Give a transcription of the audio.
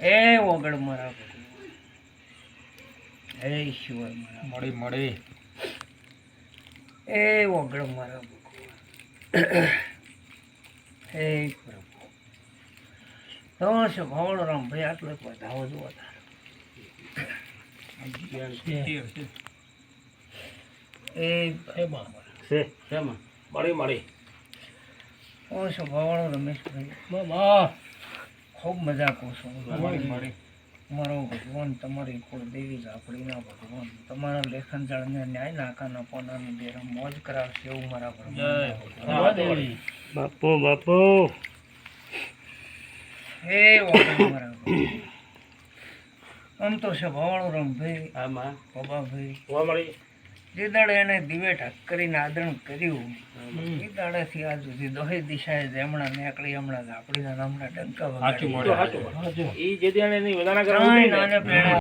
એ ઓગળ મારા ભગવાન, હે ઈશ્વર મારા મળી મળી એ ઓગળ મારા ભગવાન, હે પ્રભુ તો ભવળ રામ ભાઈ આટલો વધાવો જુઓ તારે એ છે શેમાં મળી મળી ઓ ભવળ રમેશભાઈ બાબા ખૂબ મજા કહું છું મળી મળી મારો ભગવાન તમારી કુળદેવી ઝાપડીના ભગવાન તમારા લેખન જળને ન્યાય નાકાના પોનાની બેરા મોજ કરાવશે એવું મારા ભગવાન બાપુ બાપુ હે ઓગળ મારા ભગવાન. આમ તો છે ભવાળો રમભાઈ આમાં બાબાભાઈ જોવા મળી જે દાડે એને દિવે ઢાક કરીને આદરણ કર્યું એ દાડેથી આજ સુધી દોહે દિશાએ જેમણા નીકળી હમણાં ઝાપડીના નામના ડંકા સાચું વગાડી મળે એ જે એને બધાના કાંઈ નાને પ્રેરણા